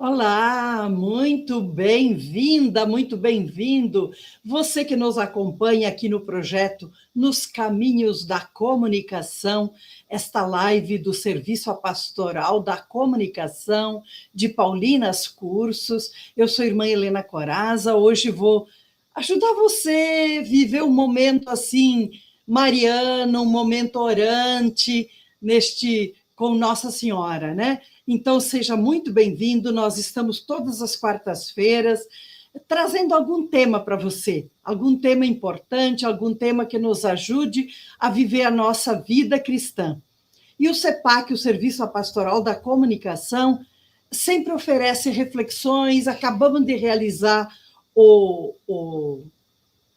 Olá, muito bem-vinda, muito bem-vindo. Você que nos acompanha aqui no projeto Nos Caminhos da Comunicação, esta live do Serviço Pastoral da Comunicação de Paulinas Cursos. Eu sou a irmã Helena Coraza. Hoje vou ajudar você a viver um momento assim, mariano, um momento orante, com Nossa Senhora, né? Então, seja muito bem-vindo. Nós estamos todas as quartas-feiras trazendo algum tema para você, algum tema importante, algum tema que nos ajude a viver a nossa vida cristã. E o SEPAC, o Serviço Pastoral da Comunicação, sempre oferece reflexões. Acabamos de realizar o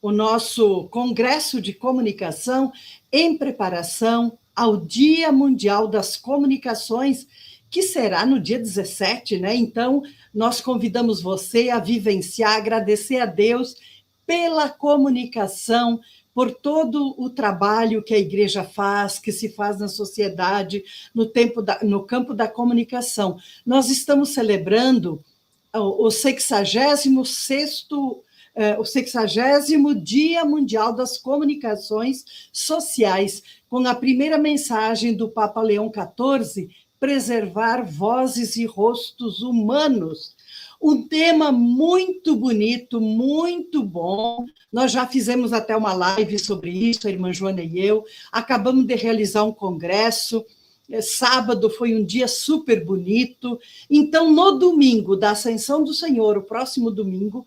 nosso Congresso de Comunicação em preparação ao Dia Mundial das Comunicações, que será no dia 17, né? Então, nós convidamos você a vivenciar, agradecer a Deus pela comunicação, por todo o trabalho que a igreja faz, que se faz na sociedade, no campo da comunicação. Nós estamos celebrando o 60º Dia Mundial das Comunicações Sociais, com a primeira mensagem do Papa Leão XIV, preservar vozes e rostos humanos. Um tema muito bonito, muito bom. Nós já fizemos até uma live sobre isso, a irmã Joana e eu. Acabamos de realizar um congresso. Sábado foi um dia super bonito. Então, no domingo da Ascensão do Senhor, o próximo domingo,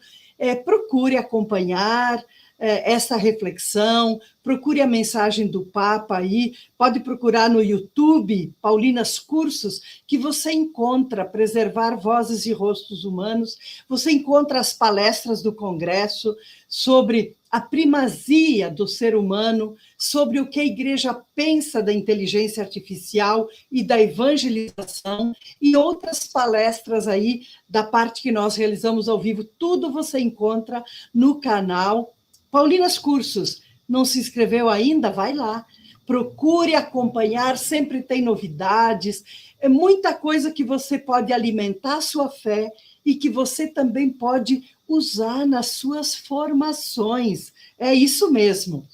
procure acompanhar essa reflexão, procure a mensagem do Papa aí, pode procurar no YouTube, Paulinas Cursos, que você encontra Preservar Vozes e Rostos Humanos, você encontra as palestras do Congresso sobre a primazia do ser humano, sobre o que a igreja pensa da inteligência artificial e da evangelização, e outras palestras aí da parte que nós realizamos ao vivo. Tudo você encontra no canal Paulinas Cursos. Não se inscreveu ainda? Vai lá. Procure acompanhar, sempre tem novidades. É muita coisa que você pode alimentar a sua fé e que você também pode usar nas suas formações. É isso mesmo.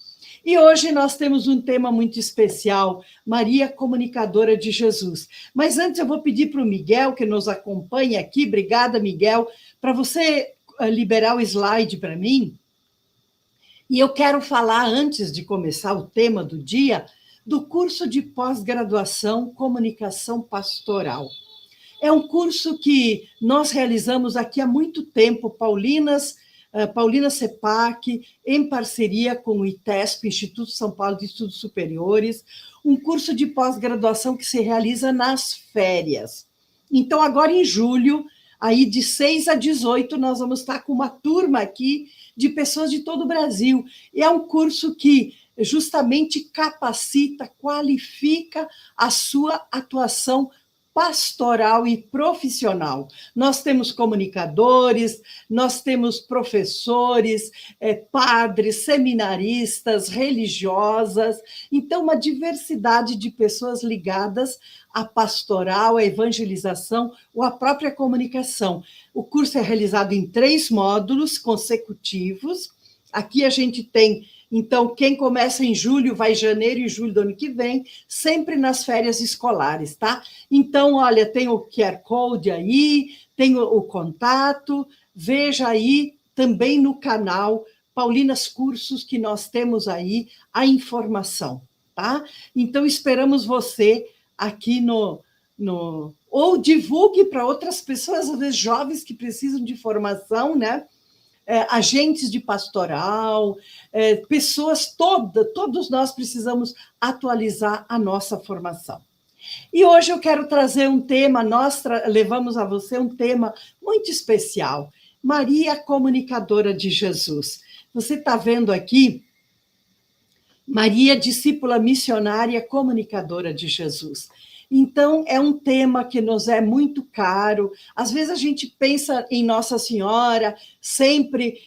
E hoje nós temos um tema muito especial, Maria Comunicadora de Jesus. Mas antes eu vou pedir para o Miguel, que nos acompanha aqui, obrigada, Miguel, para você liberar o slide para mim. E eu quero falar, antes de começar o tema do dia, do curso de pós-graduação Comunicação Pastoral. É um curso que nós realizamos aqui há muito tempo, Paulina SEPAC, em parceria com o ITESP, Instituto São Paulo de Estudos Superiores, um curso de pós-graduação que se realiza nas férias. Então, agora em julho, aí de 6 a 18, nós vamos estar com uma turma aqui de pessoas de todo o Brasil. E é um curso que justamente capacita, qualifica a sua atuação pastoral e profissional. Nós temos comunicadores, nós temos professores, padres, seminaristas, religiosas, então uma diversidade de pessoas ligadas à pastoral, à evangelização ou à própria comunicação. O curso é realizado em 3 módulos consecutivos. Aqui a gente tem, então, quem começa em julho, vai janeiro e julho do ano que vem, sempre nas férias escolares, tá? Então, olha, tem o QR Code aí, tem o contato, veja aí também no canal Paulinas Cursos, que nós temos aí a informação, tá? Então, esperamos você aqui ou divulgue para outras pessoas, às vezes jovens que precisam de formação, né? Agentes de pastoral, pessoas todos nós precisamos atualizar a nossa formação. E hoje eu quero trazer um tema, nós levamos a você um tema muito especial, Maria Comunicadora de Jesus. Você está vendo aqui, Maria, discípula missionária comunicadora de Jesus. Então, é um tema que nos é muito caro. Às vezes a gente pensa em Nossa Senhora, sempre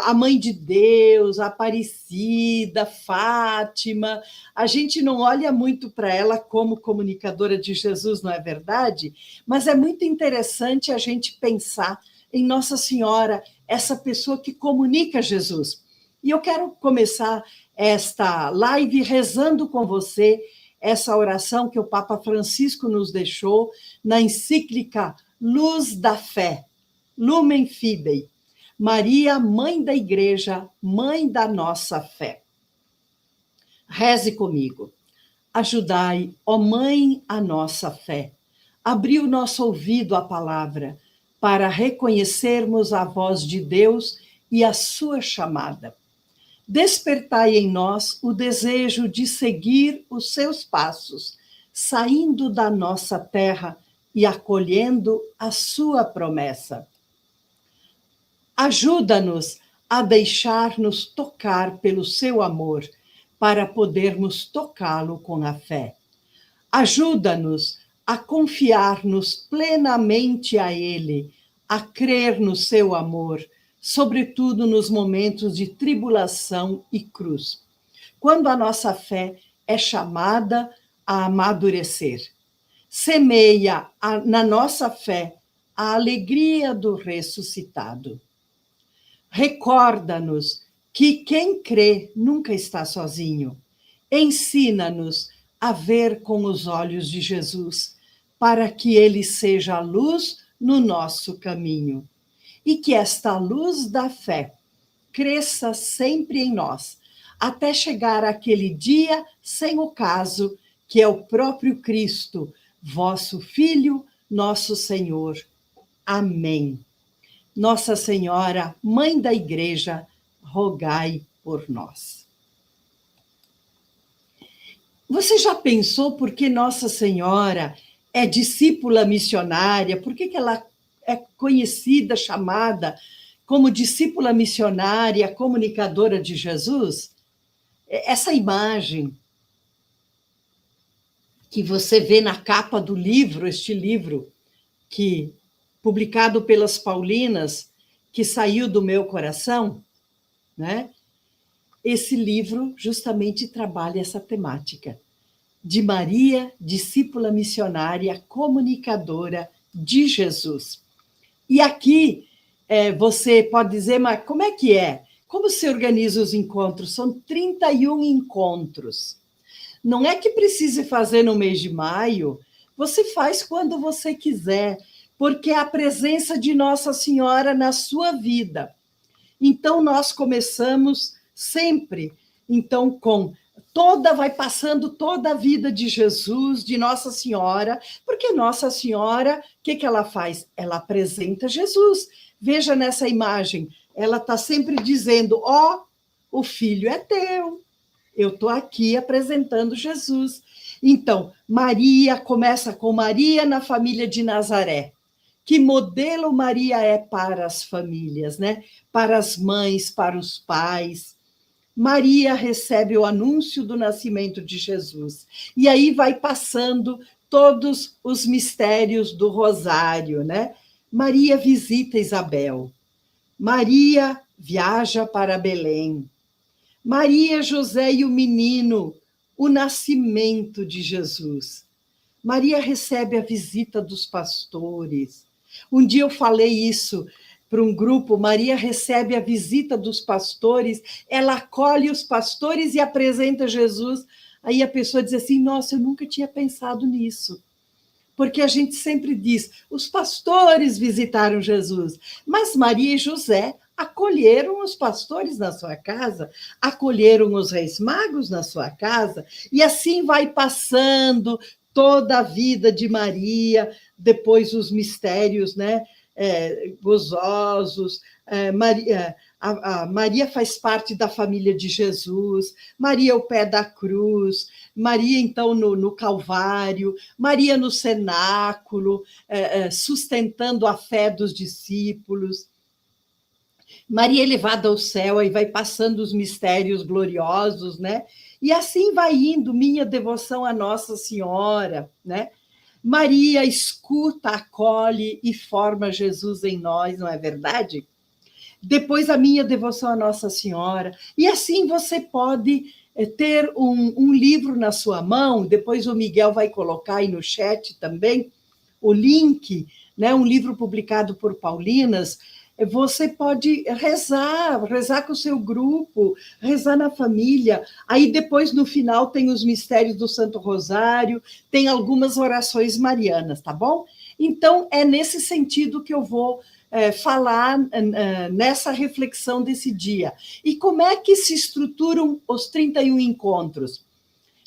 a Mãe de Deus, Aparecida, Fátima. A gente não olha muito para ela como comunicadora de Jesus, não é verdade? Mas é muito interessante a gente pensar em Nossa Senhora, essa pessoa que comunica Jesus. E eu quero começar esta live rezando com você essa oração que o Papa Francisco nos deixou na encíclica Luz da Fé, Lumen Fidei. Maria, Mãe da Igreja, Mãe da nossa fé. Reze comigo. Ajudai, ó Mãe, a nossa fé. Abri o nosso ouvido à palavra, para reconhecermos a voz de Deus e a sua chamada. Despertai em nós o desejo de seguir os seus passos, saindo da nossa terra e acolhendo a sua promessa. Ajuda-nos a deixar-nos tocar pelo seu amor, para podermos tocá-lo com a fé. Ajuda-nos a confiar-nos plenamente a Ele, a crer no seu amor, sobretudo nos momentos de tribulação e cruz, quando a nossa fé é chamada a amadurecer. Semeia na nossa fé a alegria do ressuscitado. Recorda-nos que quem crê nunca está sozinho. Ensina-nos a ver com os olhos de Jesus, para que ele seja a luz no nosso caminho. E que esta luz da fé cresça sempre em nós, até chegar àquele dia sem ocaso, que é o próprio Cristo, vosso Filho, nosso Senhor. Amém. Nossa Senhora, Mãe da Igreja, rogai por nós. Você já pensou por que Nossa Senhora é discípula missionária? Por que ela é conhecida, chamada como discípula missionária, comunicadora de Jesus? Essa imagem que você vê na capa do livro, este livro que publicado pelas Paulinas, que saiu do meu coração, né? Esse livro justamente trabalha essa temática de Maria, discípula missionária, comunicadora de Jesus. E aqui você pode dizer, mas como é que é? Como se organiza os encontros? São 31 encontros. Não é que precise fazer no mês de maio, você faz quando você quiser, porque é a presença de Nossa Senhora na sua vida. Então, nós começamos sempre, então, vai passando toda a vida de Jesus, de Nossa Senhora, porque Nossa Senhora, o que ela faz? Ela apresenta Jesus. Veja nessa imagem, ela está sempre dizendo, o filho é teu, eu estou aqui apresentando Jesus. Então, Maria, começa com Maria na família de Nazaré. Que modelo Maria é para as famílias, né? Para as mães, para os pais. Maria recebe o anúncio do nascimento de Jesus. E aí vai passando todos os mistérios do rosário, né? Maria visita Isabel. Maria viaja para Belém. Maria, José e o menino, o nascimento de Jesus. Maria recebe a visita dos pastores. Um dia eu falei isso para um grupo, Maria recebe a visita dos pastores, ela acolhe os pastores e apresenta Jesus. Aí a pessoa diz assim, nossa, eu nunca tinha pensado nisso. Porque a gente sempre diz, os pastores visitaram Jesus, mas Maria e José acolheram os pastores na sua casa, acolheram os reis magos na sua casa, e assim vai passando toda a vida de Maria, depois os mistérios, né, gozosos. Maria faz parte da família de Jesus, Maria ao pé da cruz, Maria então no Calvário, Maria no cenáculo, sustentando a fé dos discípulos. Maria elevada ao céu, aí vai passando os mistérios gloriosos, né? E assim vai indo minha devoção a Nossa Senhora, né? Maria escuta, acolhe e forma Jesus em nós, não é verdade? Depois a minha devoção à Nossa Senhora. E assim você pode ter um livro na sua mão, depois o Miguel vai colocar aí no chat também o link, né, um livro publicado por Paulinas. Você pode rezar com o seu grupo, rezar na família. Aí depois, no final, tem os mistérios do Santo Rosário, tem algumas orações marianas, tá bom? Então, é nesse sentido que eu vou falar nessa reflexão desse dia. E como é que se estruturam os 31 encontros?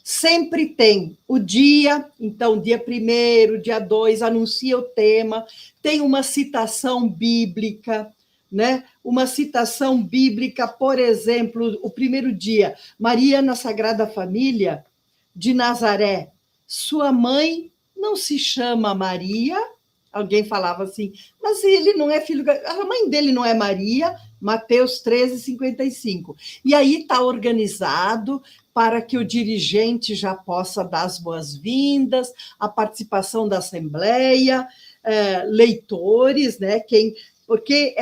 Sempre tem o dia, então, dia 1º, dia 2, anuncia o tema, tem uma citação bíblica, né? Uma citação bíblica, por exemplo, o primeiro dia, Maria na Sagrada Família de Nazaré, sua mãe não se chama Maria, alguém falava assim, mas ele não é filho, a mãe dele não é Maria, Mateus 13:55. E aí está organizado para que o dirigente já possa dar as boas-vindas, a participação da Assembleia, leitores, né? Porque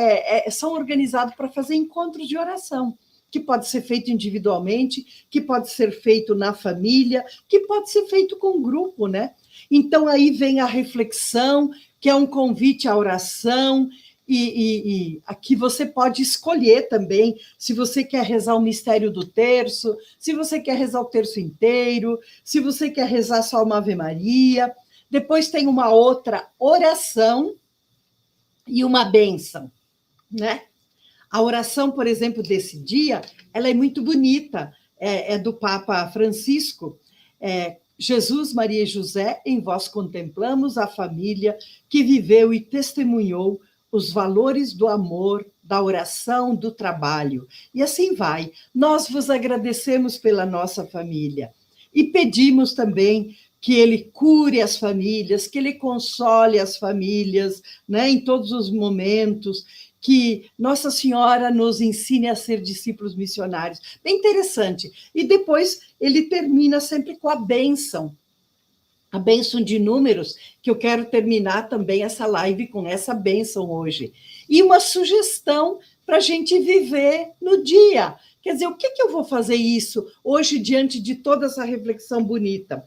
são organizados para fazer encontros de oração, que pode ser feito individualmente, que pode ser feito na família, que pode ser feito com grupo, né? Então, aí vem a reflexão, que é um convite à oração, e aqui você pode escolher também se você quer rezar o mistério do terço, se você quer rezar o terço inteiro, se você quer rezar só uma Ave Maria. Depois tem uma outra oração e uma bênção, né? A oração, por exemplo, desse dia, ela é muito bonita, é do Papa Francisco, Jesus, Maria e José, em vós contemplamos a família que viveu e testemunhou os valores do amor, da oração, do trabalho. E assim vai. Nós vos agradecemos pela nossa família e pedimos também que ele cure as famílias, que ele console as famílias, né, em todos os momentos, que Nossa Senhora nos ensine a ser discípulos missionários. Bem interessante. E depois ele termina sempre com a bênção de números, que eu quero terminar também essa live com essa bênção hoje. E uma sugestão para a gente viver no dia. Quer dizer, o que eu vou fazer isso hoje diante de toda essa reflexão bonita?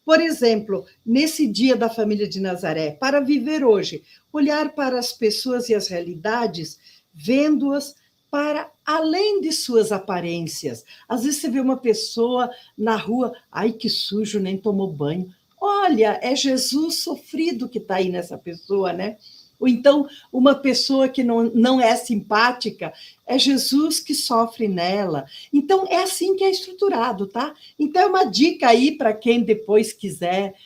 Por exemplo, nesse dia da família de Nazaré, para viver hoje, olhar para as pessoas e as realidades, vendo-as para além de suas aparências. Às vezes você vê uma pessoa na rua, ai, que sujo, nem tomou banho. Olha, é Jesus sofrido que está aí nessa pessoa, né? Ou então, uma pessoa que não é simpática, é Jesus que sofre nela. Então, é assim que é estruturado, tá? Então, é uma dica aí para quem depois quiser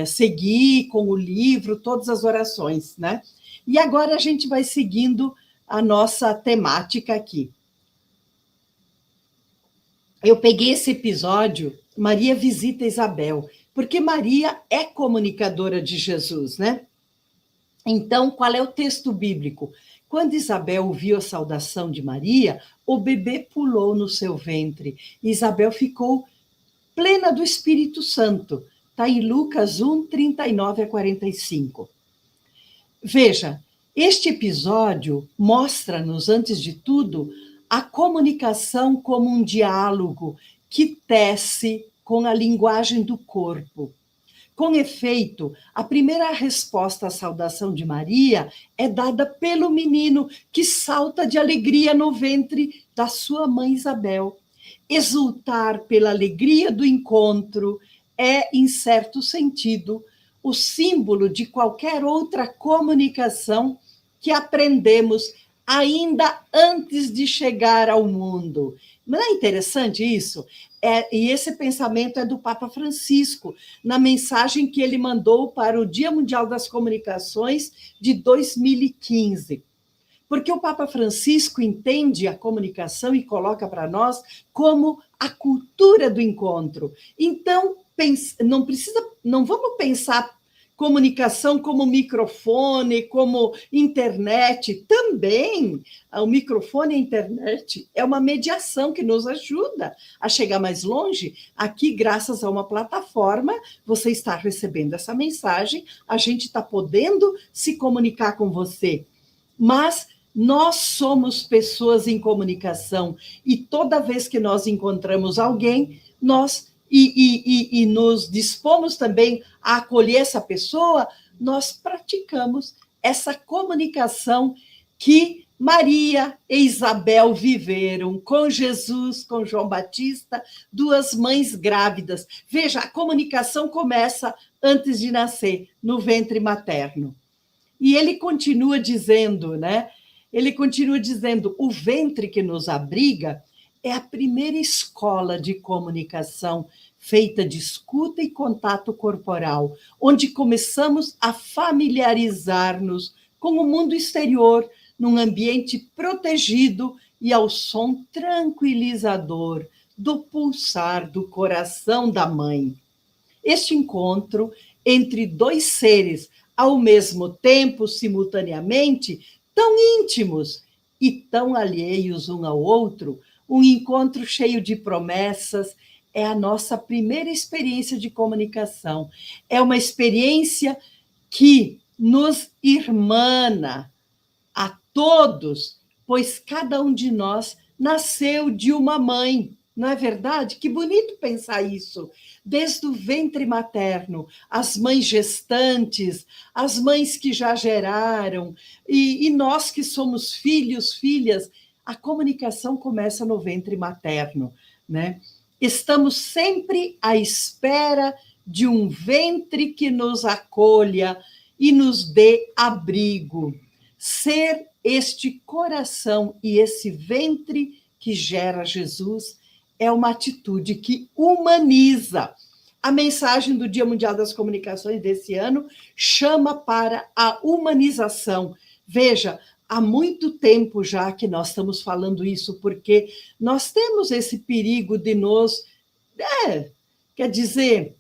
seguir com o livro, todas as orações, né? E agora a gente vai seguindo a nossa temática aqui. Eu peguei esse episódio, Maria visita Isabel, porque Maria é comunicadora de Jesus, né? Então, qual é o texto bíblico? Quando Isabel ouviu a saudação de Maria, o bebê pulou no seu ventre. E Isabel ficou plena do Espírito Santo. Está em Lucas 1, 39-45. Veja, este episódio mostra-nos, antes de tudo, a comunicação como um diálogo que tece com a linguagem do corpo. Com efeito, a primeira resposta à saudação de Maria é dada pelo menino que salta de alegria no ventre da sua mãe Isabel. Exultar pela alegria do encontro é, em certo sentido, o símbolo de qualquer outra comunicação que aprendemos ainda antes de chegar ao mundo. Não é interessante isso? E esse pensamento é do Papa Francisco, na mensagem que ele mandou para o Dia Mundial das Comunicações de 2015. Porque o Papa Francisco entende a comunicação e coloca para nós como a cultura do encontro. Então, não vamos pensar comunicação como microfone, como internet, também o microfone e a internet é uma mediação que nos ajuda a chegar mais longe. Aqui, graças a uma plataforma, você está recebendo essa mensagem, a gente está podendo se comunicar com você, mas nós somos pessoas em comunicação e toda vez que nós encontramos alguém, nós e nos dispomos também a acolher essa pessoa, nós praticamos essa comunicação que Maria e Isabel viveram com Jesus, com João Batista, duas mães grávidas. Veja, a comunicação começa antes de nascer, no ventre materno. E ele continua dizendo, né? Ele continua dizendo, o ventre que nos abriga é a primeira escola de comunicação feita de escuta e contato corporal, onde começamos a familiarizar-nos com o mundo exterior, num ambiente protegido e ao som tranquilizador do pulsar do coração da mãe. Este encontro entre dois seres, ao mesmo tempo, simultaneamente, tão íntimos e tão alheios um ao outro, um encontro cheio de promessas, é a nossa primeira experiência de comunicação. É uma experiência que nos irmana a todos, pois cada um de nós nasceu de uma mãe. Não é verdade? Que bonito pensar isso. Desde o ventre materno, as mães gestantes, as mães que já geraram, e nós que somos filhos, filhas, a comunicação começa no ventre materno, né? Estamos sempre à espera de um ventre que nos acolha e nos dê abrigo. Ser este coração e esse ventre que gera Jesus é uma atitude que humaniza. A mensagem do Dia Mundial das Comunicações desse ano chama para a humanização. Veja, há muito tempo já que nós estamos falando isso, porque nós temos esse perigo de nos, quer dizer,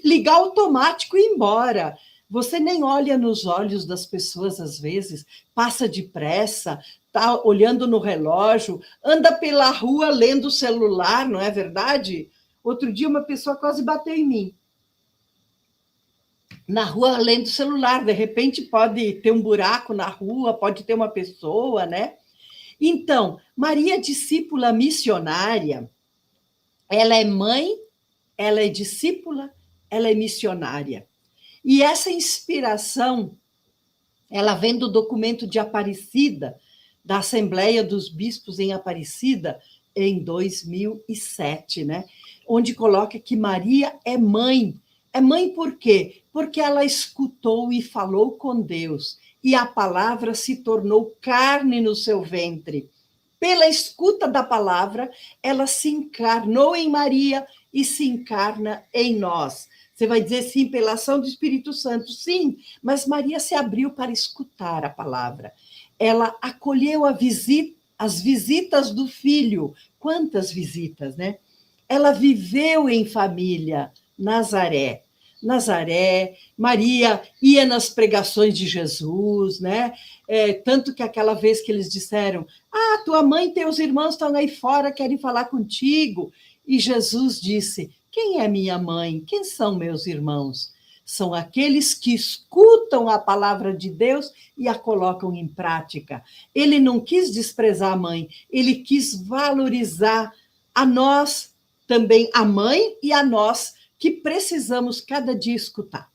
ligar automático e ir embora. Você nem olha nos olhos das pessoas às vezes, passa depressa, está olhando no relógio, anda pela rua lendo o celular, não é verdade? Outro dia uma pessoa quase bateu em mim. Na rua lendo o celular, de repente pode ter um buraco na rua, pode ter uma pessoa, né? Então, Maria, discípula missionária, ela é mãe, ela é discípula, ela é missionária. E essa inspiração, ela vem do documento de Aparecida, da Assembleia dos Bispos em Aparecida, em 2007, né? Onde coloca que Maria é mãe. É mãe por quê? Porque ela escutou e falou com Deus, e a palavra se tornou carne no seu ventre. Pela escuta da palavra, ela se encarnou em Maria e se encarna em nós. Você vai dizer sim, pela ação do Espírito Santo, sim, mas Maria se abriu para escutar a palavra. Ela acolheu as visitas do filho. Quantas visitas, né? Ela viveu em família, Nazaré. Maria ia nas pregações de Jesus, né? Tanto que aquela vez que eles disseram, tua mãe e teus irmãos estão aí fora, querem falar contigo. E Jesus disse, quem é minha mãe? Quem são meus irmãos? São aqueles que escutam a palavra de Deus e a colocam em prática. Ele não quis desprezar a mãe, ele quis valorizar a nós também, a mãe e a nós, que precisamos cada dia escutar.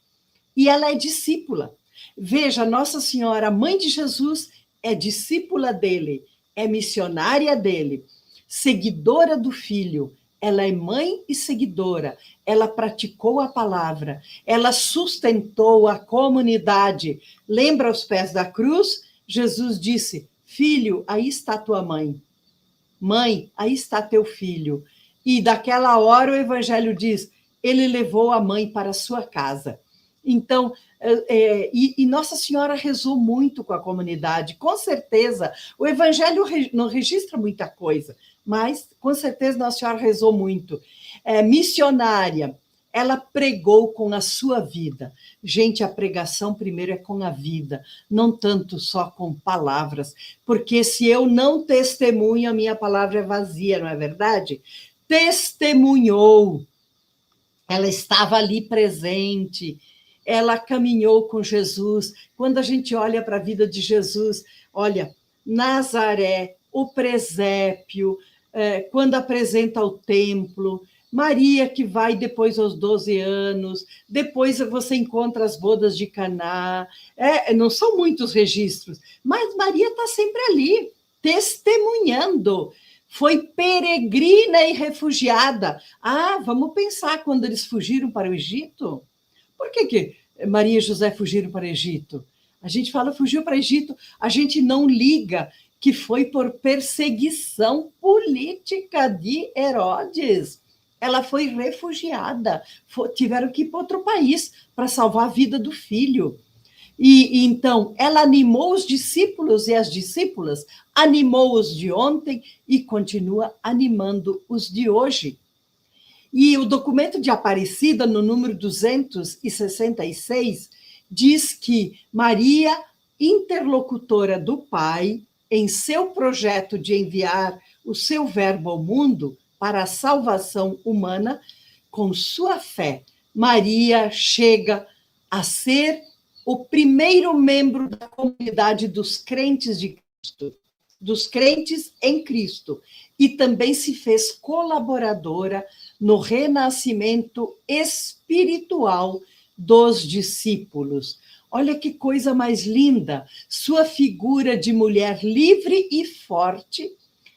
E ela é discípula. Veja, Nossa Senhora, a mãe de Jesus, é discípula dele, é missionária dele, seguidora do Filho. Ela é mãe e seguidora, ela praticou a palavra, ela sustentou a comunidade. Lembra aos pés da cruz? Jesus disse, filho, aí está tua mãe. Mãe, aí está teu filho. E daquela hora o Evangelho diz, ele levou a mãe para a sua casa. Então, Nossa Senhora rezou muito com a comunidade, com certeza. O Evangelho não registra muita coisa, mas, com certeza, Nossa Senhora rezou muito. Missionária, ela pregou com a sua vida. Gente, a pregação primeiro é com a vida, não tanto só com palavras, porque se eu não testemunho, a minha palavra é vazia, não é verdade? Testemunhou, ela estava ali presente, ela caminhou com Jesus. Quando a gente olha para a vida de Jesus, olha, Nazaré, o presépio, quando apresenta o templo, Maria que vai depois aos 12 anos, depois você encontra as bodas de Caná, não são muitos registros, mas Maria está sempre ali, testemunhando. Foi peregrina e refugiada. Vamos pensar quando eles fugiram para o Egito. Por que Maria e José fugiram para o Egito? A gente fala fugiu para o Egito, a gente não liga que foi por perseguição política de Herodes. Ela foi refugiada, tiveram que ir para outro país para salvar a vida do filho. E então, ela animou os discípulos e as discípulas, animou os de ontem e continua animando os de hoje. E o documento de Aparecida, no número 266, diz que Maria, interlocutora do Pai, em seu projeto de enviar o seu verbo ao mundo para a salvação humana, com sua fé, Maria chega a ser o primeiro membro da comunidade dos crentes de Cristo, dos crentes em Cristo, e também se fez colaboradora no renascimento espiritual dos discípulos. Olha que coisa mais linda! Sua figura de mulher livre e forte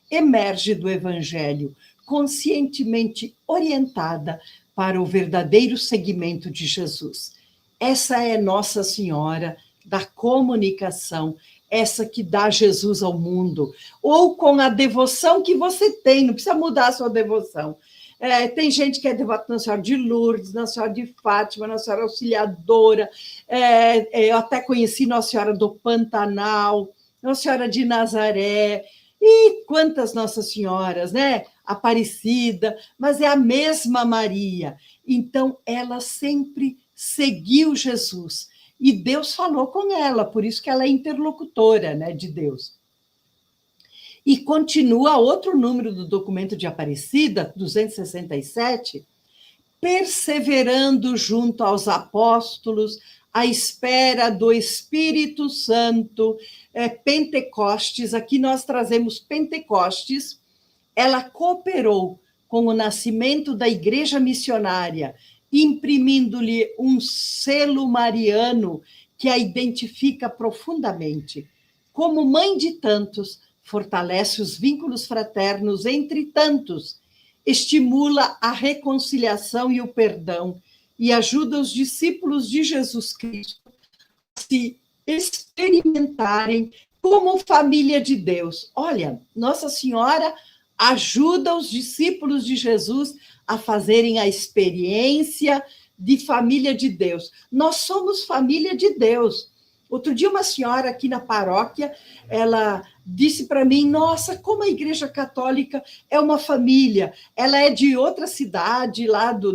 emerge do Evangelho, conscientemente orientada para o verdadeiro seguimento de Jesus. Essa é Nossa Senhora da comunicação, essa que dá Jesus ao mundo, ou com a devoção que você tem, não precisa mudar a sua devoção. Tem gente que é devota na Senhora de Lourdes, na Senhora de Fátima, na Senhora Auxiliadora, eu até conheci Nossa Senhora do Pantanal, Nossa Senhora de Nazaré, e quantas Nossas Senhoras, né? Aparecida, mas é a mesma Maria. Então, ela sempre seguiu Jesus, e Deus falou com ela, por isso que ela é interlocutora, né, de Deus. E continua outro número do documento de Aparecida, 267, perseverando junto aos apóstolos, à espera do Espírito Santo, Pentecostes, aqui nós trazemos Pentecostes, ela cooperou com o nascimento da igreja missionária, imprimindo-lhe um selo mariano que a identifica profundamente. Como mãe de tantos, fortalece os vínculos fraternos entre tantos, estimula a reconciliação e o perdão e ajuda os discípulos de Jesus Cristo a se experimentarem como família de Deus. Olha, Nossa Senhora ajuda os discípulos de Jesus a fazerem a experiência de família de Deus. Nós somos família de Deus. Outro dia, uma senhora aqui na paróquia, ela disse para mim, nossa, como a Igreja Católica é uma família. Ela é de outra cidade,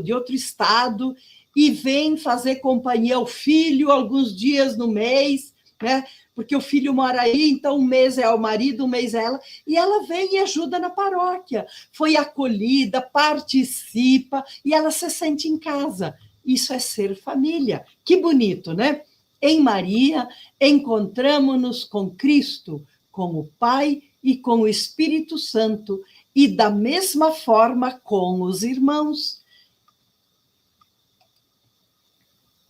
de outro estado, e vem fazer companhia ao filho alguns dias no mês, né? Porque o filho mora aí, então um mês é o marido, um mês é ela, e ela vem e ajuda na paróquia. Foi acolhida, participa, e ela se sente em casa. Isso é ser família. Que bonito, né? Em Maria, encontramos-nos com Cristo, com o Pai e com o Espírito Santo, e da mesma forma com os irmãos.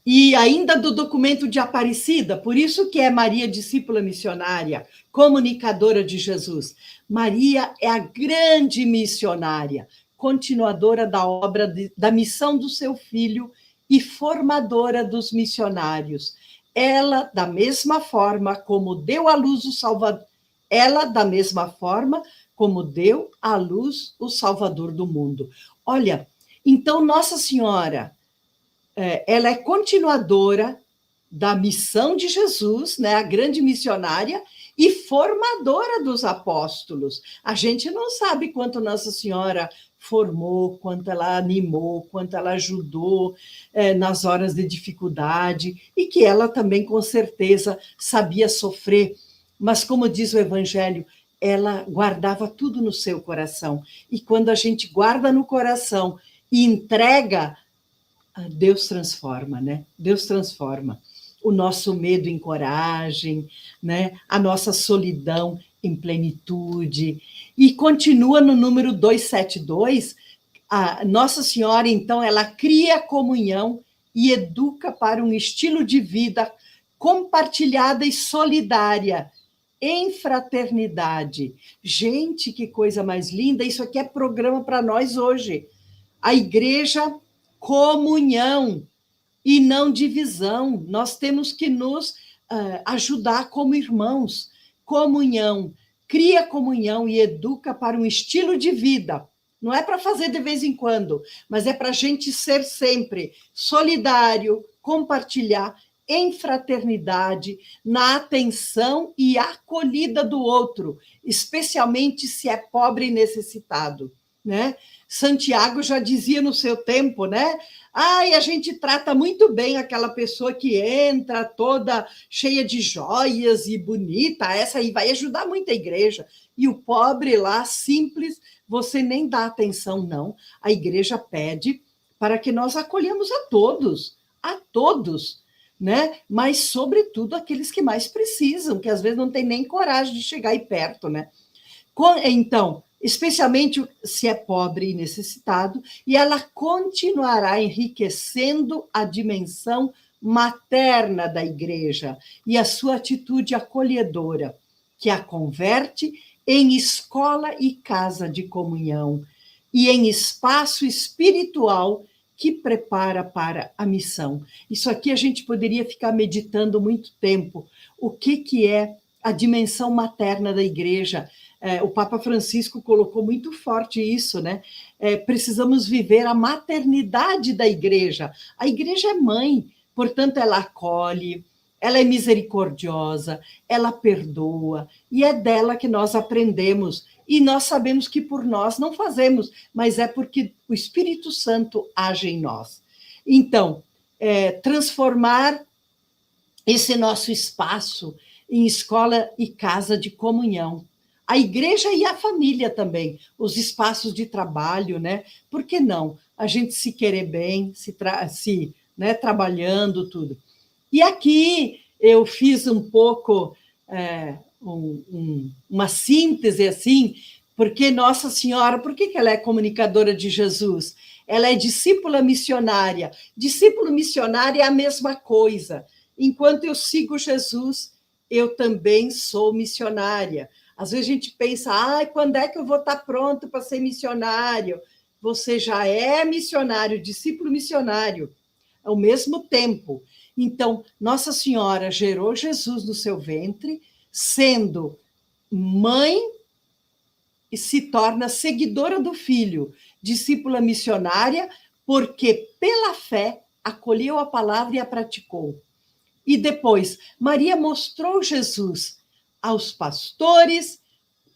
E ainda do documento de Aparecida, por isso que é Maria, discípula missionária, comunicadora de Jesus. Maria é a grande missionária, continuadora da obra, da missão do seu filho e formadora dos missionários. Ela, da mesma forma como deu à luz o Salvador, o Salvador do mundo. Olha, então Nossa Senhora, ela é continuadora da missão de Jesus, né, a grande missionária, e formadora dos apóstolos. A gente não sabe quanto Nossa Senhora formou, quanto ela animou, quanto ela ajudou nas horas de dificuldade, e que ela também, com certeza, sabia sofrer. Mas, como diz o Evangelho, ela guardava tudo no seu coração. E quando a gente guarda no coração e entrega, Deus transforma, né? Deus transforma. O nosso medo em coragem, né? A nossa solidão em plenitude. E continua no número 272, a Nossa Senhora, então, ela cria comunhão e educa para um estilo de vida compartilhada e solidária, em fraternidade. Gente, que coisa mais linda! Isso aqui é programa para nós hoje. A igreja, comunhão e não divisão. Nós temos que nos ajudar como irmãos. Comunhão, cria comunhão e educa para um estilo de vida. Não é para fazer de vez em quando, mas é para a gente ser sempre solidário, compartilhar em fraternidade, na atenção e acolhida do outro, especialmente se é pobre e necessitado, né? Santiago já dizia no seu tempo, né? A gente trata muito bem aquela pessoa que entra toda cheia de joias e bonita, essa aí vai ajudar muito a igreja. E o pobre lá, simples, você nem dá atenção, não. A igreja pede para que nós acolhamos a todos, né? Mas, sobretudo, aqueles que mais precisam, que às vezes não tem nem coragem de chegar aí perto, né? Então, especialmente se é pobre e necessitado, e ela continuará enriquecendo a dimensão materna da igreja e a sua atitude acolhedora, que a converte em escola e casa de comunhão e em espaço espiritual que prepara para a missão. Isso aqui a gente poderia ficar meditando muito tempo. O que é a dimensão materna da igreja? O Papa Francisco colocou muito forte isso, né? Precisamos viver a maternidade da igreja. A igreja é mãe, portanto, ela acolhe, ela é misericordiosa, ela perdoa, e é dela que nós aprendemos. E nós sabemos que por nós não fazemos, mas é porque o Espírito Santo age em nós. Então, transformar esse nosso espaço em escola e casa de comunhão. A igreja e a família também, os espaços de trabalho, né? Por que não? A gente se querer bem, né, trabalhando, tudo. E aqui eu fiz um pouco uma síntese assim, porque Nossa Senhora, por que ela é comunicadora de Jesus? Ela é discípula missionária. Discípulo missionário é a mesma coisa. Enquanto eu sigo Jesus, eu também sou missionária. Às vezes a gente pensa, quando é que eu vou estar pronto para ser missionário? Você já é missionário, discípulo missionário, ao mesmo tempo. Então, Nossa Senhora gerou Jesus no seu ventre, sendo mãe, e se torna seguidora do Filho, discípula missionária, porque pela fé acolheu a palavra e a praticou. E depois, Maria mostrou Jesus aos pastores,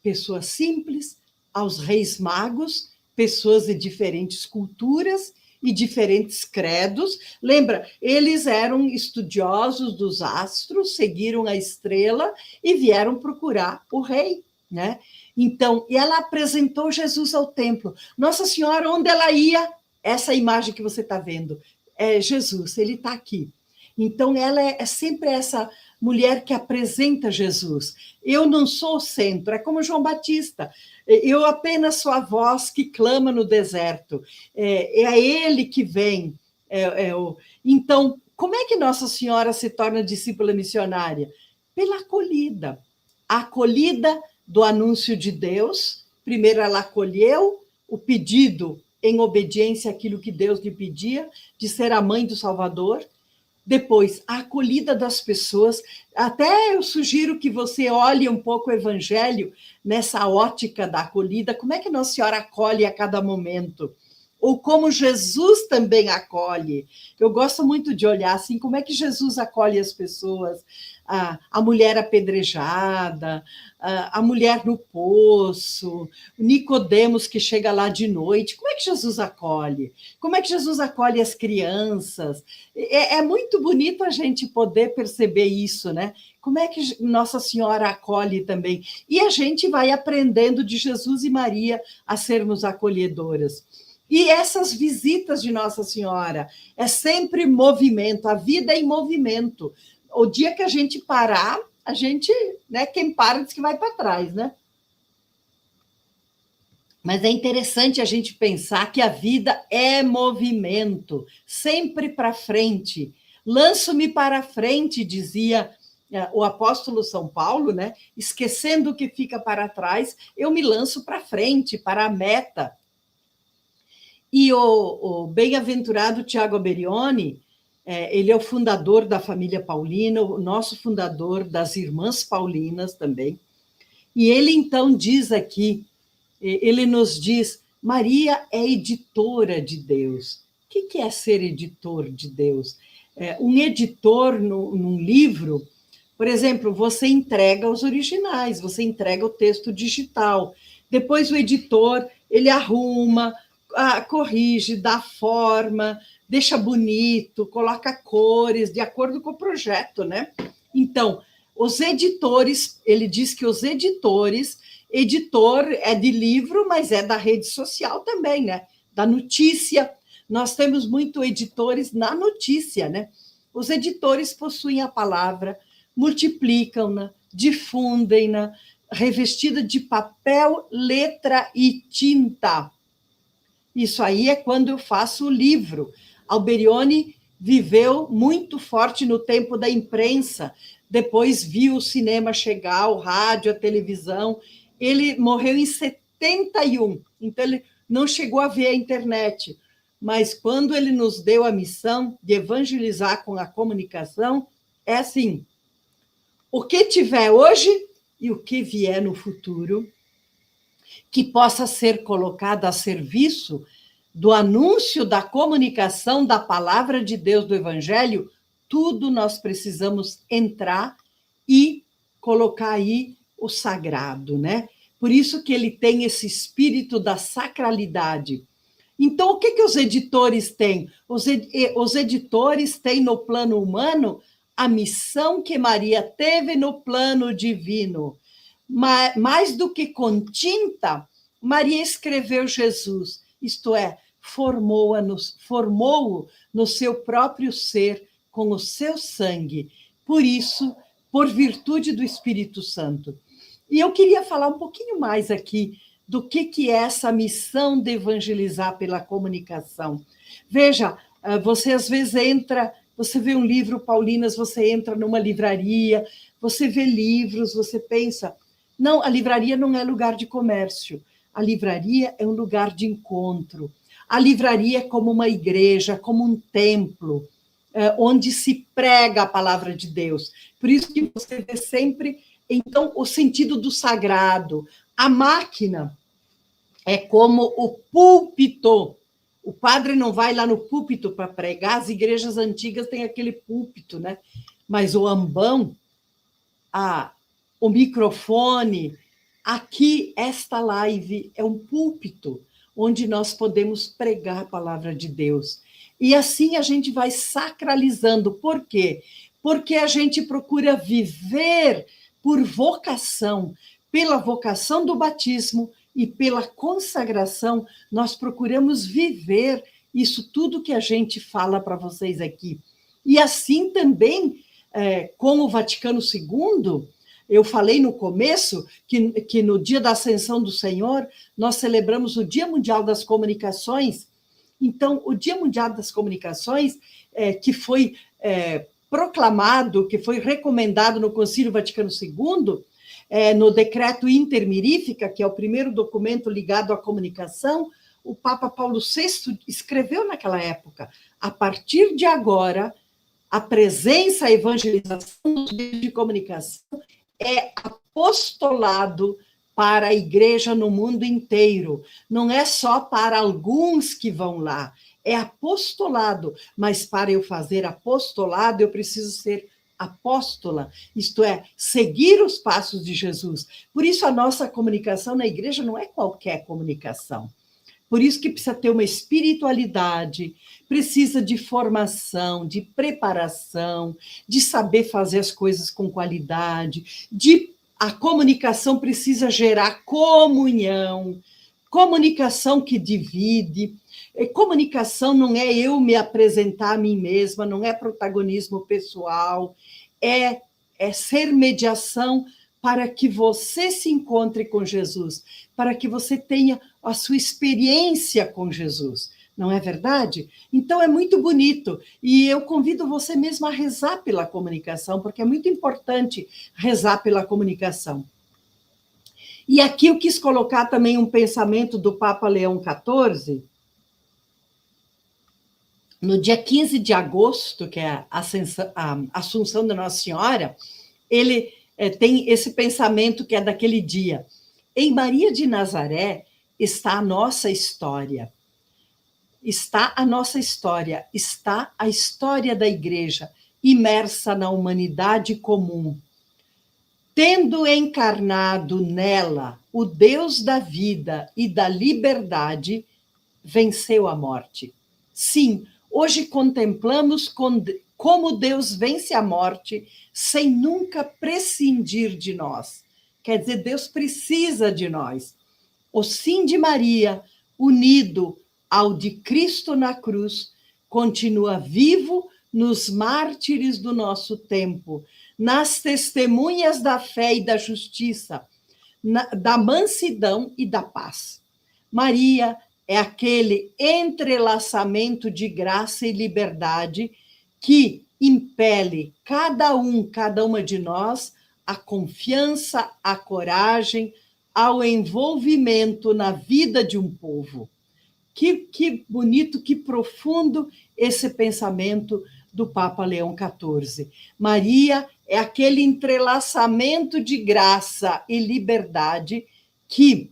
pessoas simples, aos reis magos, pessoas de diferentes culturas e diferentes credos. Lembra, eles eram estudiosos dos astros, seguiram a estrela e vieram procurar o rei, né? Então, e ela apresentou Jesus ao templo. Nossa Senhora, onde ela ia? Essa imagem que você está vendo é Jesus, ele está aqui. Então, ela é sempre essa mulher que apresenta Jesus. Eu não sou o centro, é como João Batista. Eu apenas sou a voz que clama no deserto. É a ele que vem. Então, como é que Nossa Senhora se torna discípula missionária? Pela acolhida. A acolhida do anúncio de Deus. Primeiro, ela acolheu o pedido em obediência àquilo que Deus lhe pedia, de ser a mãe do Salvador. Depois, a acolhida das pessoas. Até eu sugiro que você olhe um pouco o Evangelho nessa ótica da acolhida. Como é que Nossa Senhora acolhe a cada momento? ou como Jesus também acolhe. Eu gosto muito de olhar assim, como é que Jesus acolhe as pessoas, a mulher apedrejada, a mulher no poço, Nicodemos que chega lá de noite. Como é que Jesus acolhe? Como é que Jesus acolhe as crianças? É muito bonito a gente poder perceber isso, né? Como é que Nossa Senhora acolhe também? E a gente vai aprendendo de Jesus e Maria a sermos acolhedoras. E essas visitas de Nossa Senhora é sempre movimento, a vida é em movimento. O dia que a gente parar, a gente, né, quem para diz que vai para trás, né? Mas é interessante a gente pensar que a vida é movimento, sempre para frente. Lanço-me para frente, dizia o apóstolo São Paulo, né? Esquecendo o que fica para trás, eu me lanço para frente, para a meta. E o bem-aventurado Tiago Alberione, ele é o fundador da família Paulina, o nosso fundador das Irmãs Paulinas também. E ele, então, diz aqui, ele nos diz, Maria é editora de Deus. O que é ser editor de Deus? Um editor num livro, por exemplo, você entrega os originais, você entrega o texto digital. Depois o editor, ele arruma, corrige, dá forma, deixa bonito, coloca cores, de acordo com o projeto, né? Então, os editores, ele diz que os editores, editor é de livro, mas é da rede social também, né? Da notícia. Nós temos muito editores na notícia, né? Os editores possuem a palavra, multiplicam-na, difundem-na, revestida de papel, letra e tinta. Isso aí é quando eu faço o livro. Alberione viveu muito forte no tempo da imprensa, depois viu o cinema chegar, o rádio, a televisão. Ele morreu em 71, então ele não chegou a ver a internet. Mas quando ele nos deu a missão de evangelizar com a comunicação, é assim, o que tiver hoje e o que vier no futuro, que possa ser colocado a serviço do anúncio da comunicação da palavra de Deus, do Evangelho, tudo nós precisamos entrar e colocar aí o sagrado, né? Por isso que ele tem esse espírito da sacralidade. Então, o que os editores têm? Os editores têm no plano humano a missão que Maria teve no plano divino. Mais do que com tinta, Maria escreveu Jesus, isto é, formou-o no seu próprio ser, com o seu sangue. Por isso, por virtude do Espírito Santo. E eu queria falar um pouquinho mais aqui do que é essa missão de evangelizar pela comunicação. Veja, você às vezes entra, você vê um livro, Paulinas, você entra numa livraria, você vê livros, você pensa, não, a livraria não é lugar de comércio, a livraria é um lugar de encontro, a livraria é como uma igreja, como um templo, onde se prega a palavra de Deus. Por isso que você vê sempre, então, o sentido do sagrado. A máquina é como o púlpito. O padre não vai lá no púlpito para pregar, as igrejas antigas têm aquele púlpito, né? Mas o ambão, o microfone, aqui, esta live é um púlpito onde nós podemos pregar a palavra de Deus. E assim a gente vai sacralizando. Por quê? Porque a gente procura viver por vocação, pela vocação do batismo e pela consagração, nós procuramos viver isso tudo que a gente fala para vocês aqui. E assim também, com o Vaticano II, eu falei no começo que no dia da Ascensão do Senhor, nós celebramos o Dia Mundial das Comunicações. Então, o Dia Mundial das Comunicações, que foi proclamado, que foi recomendado no Concílio Vaticano II, no Decreto Intermirifica, que é o primeiro documento ligado à comunicação, o Papa Paulo VI escreveu naquela época, a partir de agora, a presença, a evangelização dos meios de comunicação é apostolado para a igreja no mundo inteiro. Não é só para alguns que vão lá, é apostolado. Mas para eu fazer apostolado, eu preciso ser apóstola, isto é, seguir os passos de Jesus. Por isso, a nossa comunicação na igreja não é qualquer comunicação. Por isso que precisa ter uma espiritualidade, precisa de formação, de preparação, de saber fazer as coisas com qualidade, a comunicação precisa gerar comunhão, comunicação que divide. Comunicação não é eu me apresentar a mim mesma, não é protagonismo pessoal, é ser mediação para que você se encontre com Jesus, para que você tenha a sua experiência com Jesus. Não é verdade? Então é muito bonito. E eu convido você mesmo a rezar pela comunicação, porque é muito importante rezar pela comunicação. E aqui eu quis colocar também um pensamento do Papa Leão XIV. No dia 15 de agosto, que é a Assunção da Nossa Senhora, ele tem esse pensamento que é daquele dia. Em Maria de Nazaré está a nossa história. Está a nossa história, está a história da igreja, imersa na humanidade comum. Tendo encarnado nela o Deus da vida e da liberdade, venceu a morte. Sim, hoje contemplamos como Deus vence a morte sem nunca prescindir de nós. Quer dizer, Deus precisa de nós. O sim de Maria, unido ao de Cristo na cruz, continua vivo nos mártires do nosso tempo, nas testemunhas da fé e da justiça, da mansidão e da paz. Maria é aquele entrelaçamento de graça e liberdade que impele cada uma de nós a confiança, a coragem, ao envolvimento na vida de um povo. Que bonito, que profundo esse pensamento do Papa Leão XIV. Maria é aquele entrelaçamento de graça e liberdade que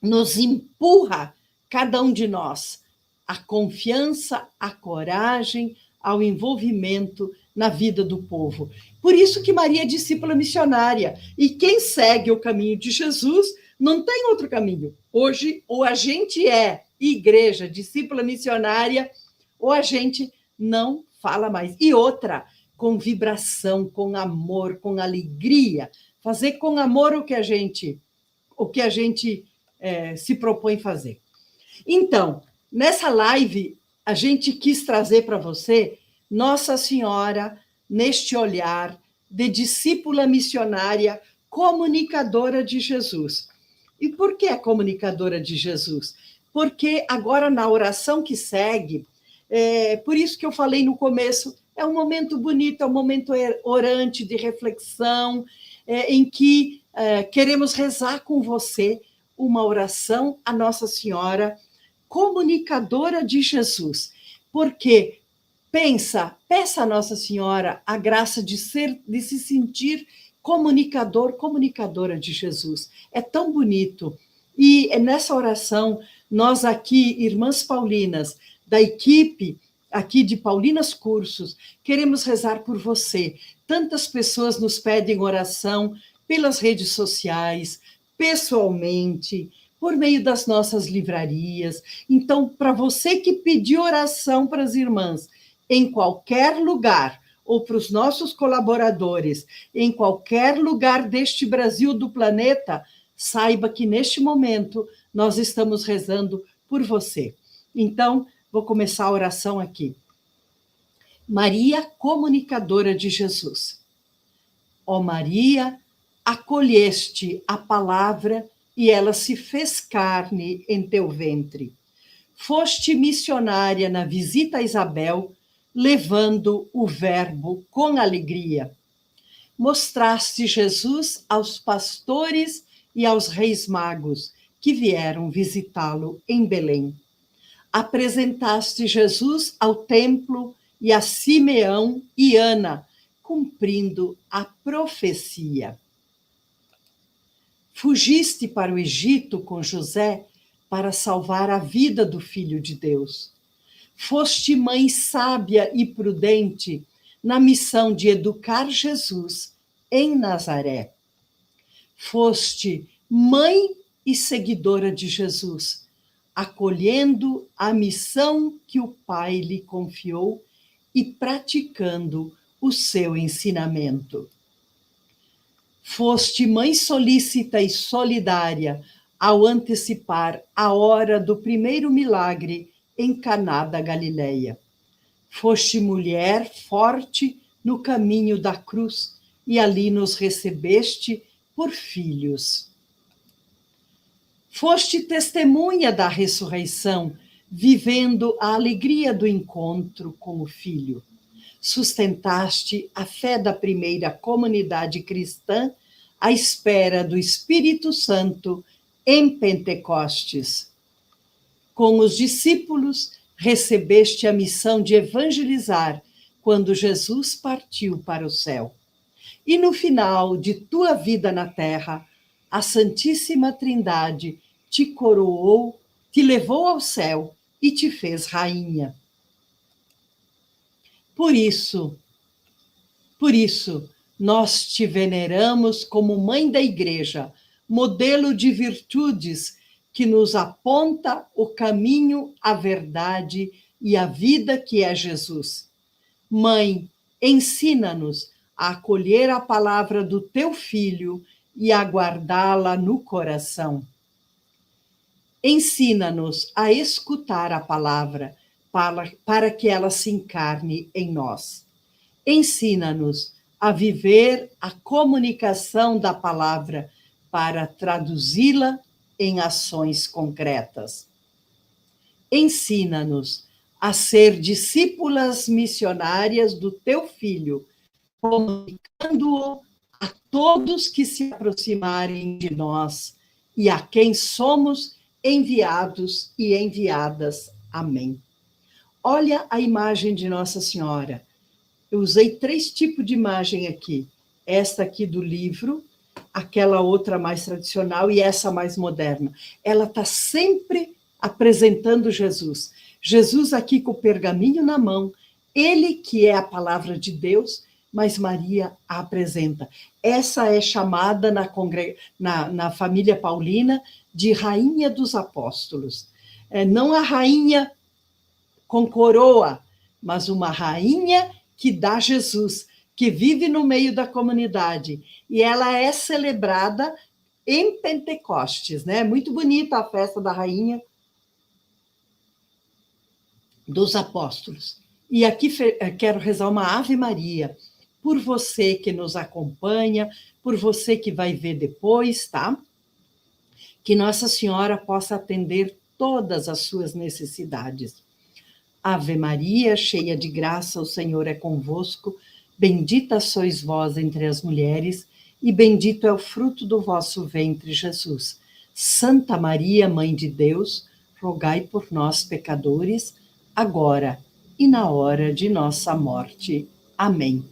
nos empurra, cada um de nós, a confiança, a coragem, ao envolvimento na vida do povo. Por isso que Maria é discípula missionária. E quem segue o caminho de Jesus não tem outro caminho. Hoje, ou a gente é igreja, discípula missionária, ou a gente não fala mais. E outra, com vibração, com amor, com alegria. Fazer com amor o que a gente se propõe fazer. Então, nessa live, a gente quis trazer para você Nossa Senhora neste olhar de discípula missionária, comunicadora de Jesus. E por que é comunicadora de Jesus? Porque agora, na oração que segue, por isso que eu falei no começo, é um momento bonito, é um momento orante de reflexão, em que queremos rezar com você uma oração à Nossa Senhora, comunicadora de Jesus. Porque peça a Nossa Senhora a graça de se sentir comunicadora de Jesus. É tão bonito. E nessa oração, nós aqui, irmãs paulinas, da equipe aqui de Paulinas Cursos, queremos rezar por você. Tantas pessoas nos pedem oração pelas redes sociais, pessoalmente, por meio das nossas livrarias. Então, para você que pediu oração para as irmãs, em qualquer lugar, ou para os nossos colaboradores, em qualquer lugar deste Brasil, do planeta, saiba que neste momento nós estamos rezando por você. Então, vou começar a oração aqui. Maria, comunicadora de Jesus. Ó Maria, acolheste a palavra e ela se fez carne em teu ventre. Foste missionária na visita a Isabel, levando o verbo com alegria. Mostraste Jesus aos pastores e aos reis magos que vieram visitá-lo em Belém. Apresentaste Jesus ao templo e a Simeão e Ana, cumprindo a profecia. Fugiste para o Egito com José para salvar a vida do Filho de Deus. Foste mãe sábia e prudente na missão de educar Jesus em Nazaré. Foste mãe e seguidora de Jesus, acolhendo a missão que o Pai lhe confiou e praticando o seu ensinamento. Foste mãe solícita e solidária ao antecipar a hora do primeiro milagre em Caná da Galileia. Foste mulher forte no caminho da cruz e ali nos recebeste por filhos. Foste testemunha da ressurreição, vivendo a alegria do encontro com o Filho. Sustentaste a fé da primeira comunidade cristã à espera do Espírito Santo em Pentecostes. Com os discípulos, recebeste a missão de evangelizar quando Jesus partiu para o céu. E no final de tua vida na terra, a Santíssima Trindade te coroou, te levou ao céu e te fez rainha. Por isso, nós te veneramos como mãe da Igreja, modelo de virtudes que nos aponta o caminho, a verdade e a vida que é Jesus. Mãe, ensina-nos a acolher a palavra do teu Filho e a guardá-la no coração. Ensina-nos a escutar a palavra para que ela se encarne em nós. Ensina-nos a viver a comunicação da palavra para traduzi-la em ações concretas. Ensina-nos a ser discípulas missionárias do teu Filho, comunicando-o a todos que se aproximarem de nós e a quem somos enviados e enviadas. Amém. Olha a imagem de Nossa Senhora. Eu usei 3 tipos de imagem aqui. Esta aqui do livro, aquela outra mais tradicional e essa mais moderna. Ela está sempre apresentando Jesus. Jesus aqui com o pergaminho na mão, ele que é a palavra de Deus, mas Maria a apresenta. Essa é chamada na família paulina de Rainha dos Apóstolos. Não a rainha com coroa, mas uma rainha que dá Jesus, que vive no meio da comunidade. E ela é celebrada em Pentecostes, né? Muito bonita a festa da Rainha dos Apóstolos. E aqui quero rezar uma Ave Maria por você que nos acompanha, por você que vai ver depois, tá? Que Nossa Senhora possa atender todas as suas necessidades. Ave Maria, cheia de graça, o Senhor é convosco. Bendita sois vós entre as mulheres, e bendito é o fruto do vosso ventre, Jesus. Santa Maria, Mãe de Deus, rogai por nós, pecadores, agora e na hora de nossa morte. Amém.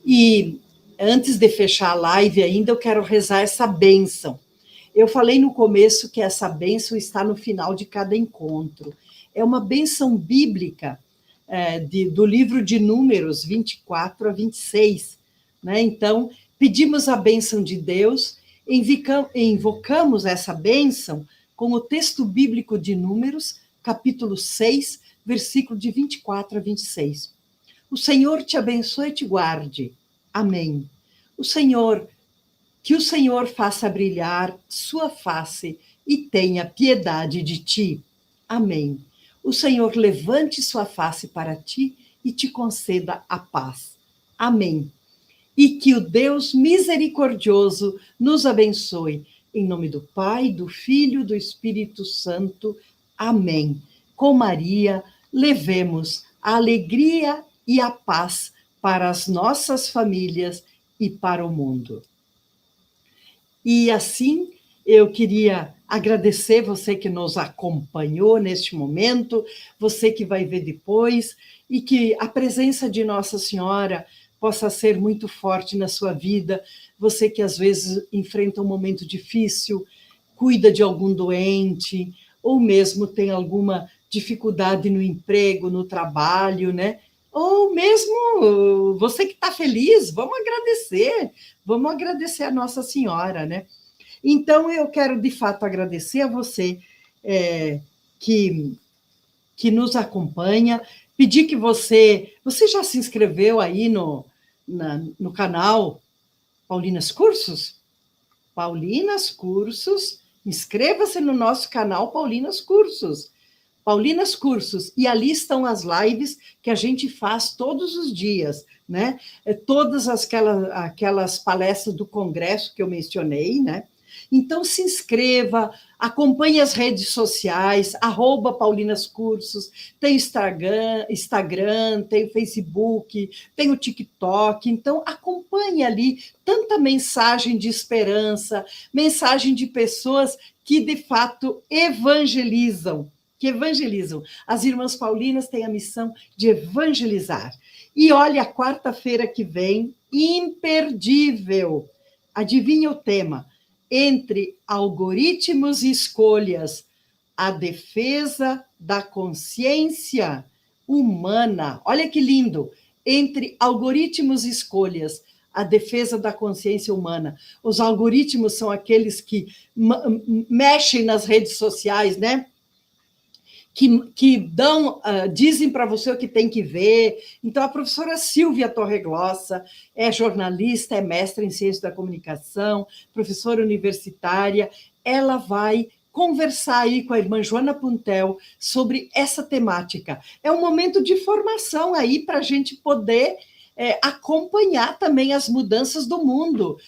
E antes de fechar a live ainda, eu quero rezar essa bênção. Eu falei no começo que essa bênção está no final de cada encontro. É uma bênção bíblica do livro de Números 24 a 26. Né? Então, pedimos a bênção de Deus, invocamos essa bênção com o texto bíblico de Números, capítulo 6, versículo de 24 a 26. O Senhor te abençoe e te guarde. Amém. Que o Senhor faça brilhar sua face e tenha piedade de ti. Amém. O Senhor levante sua face para ti e te conceda a paz. Amém. E que o Deus misericordioso nos abençoe. Em nome do Pai, do Filho e do Espírito Santo. Amém. Com Maria, levemos a alegria e a paz para as nossas famílias e para o mundo. E assim, eu queria agradecer você que nos acompanhou neste momento, você que vai ver depois, e que a presença de Nossa Senhora possa ser muito forte na sua vida. Você que às vezes enfrenta um momento difícil, cuida de algum doente, ou mesmo tem alguma dificuldade no emprego, no trabalho, né? Ou mesmo você que está feliz, vamos agradecer a Nossa Senhora, né? Então, eu quero, de fato, agradecer a você que, que nos acompanha, pedir que você já se inscreveu aí no canal Paulinas Cursos? Paulinas Cursos, inscreva-se no nosso canal Paulinas Cursos. Paulinas Cursos, e ali estão as lives que a gente faz todos os dias, né? Todas aquelas palestras do congresso que eu mencionei, né? Então, se inscreva, acompanhe as redes sociais, @Paulinas Cursos, tem Instagram, tem o Facebook, tem o TikTok, então acompanhe ali tanta mensagem de esperança, mensagem de pessoas que, de fato, evangelizam. As irmãs paulinas têm a missão de evangelizar. E olha, a quarta-feira que vem, imperdível. Adivinha o tema? Entre algoritmos e escolhas, a defesa da consciência humana. Olha que lindo! Entre algoritmos e escolhas, a defesa da consciência humana. Os algoritmos são aqueles que mexem nas redes sociais, né? Que dizem para você o que tem que ver. Então, a professora Silvia Torreglossa é jornalista, é mestra em ciência da comunicação, professora universitária. Ela vai conversar aí com a irmã Joana Puntel sobre essa temática. É um momento de formação aí para a gente poder acompanhar também as mudanças do mundo,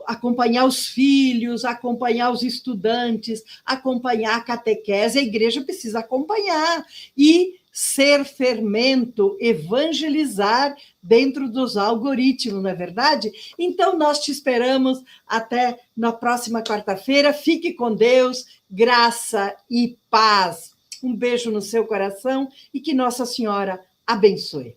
acompanhar os filhos, acompanhar os estudantes, acompanhar a catequese. A igreja precisa acompanhar e ser fermento, evangelizar dentro dos algoritmos, não é verdade? Então, nós te esperamos até na próxima quarta-feira. Fique com Deus, graça e paz. Um beijo no seu coração e que Nossa Senhora abençoe.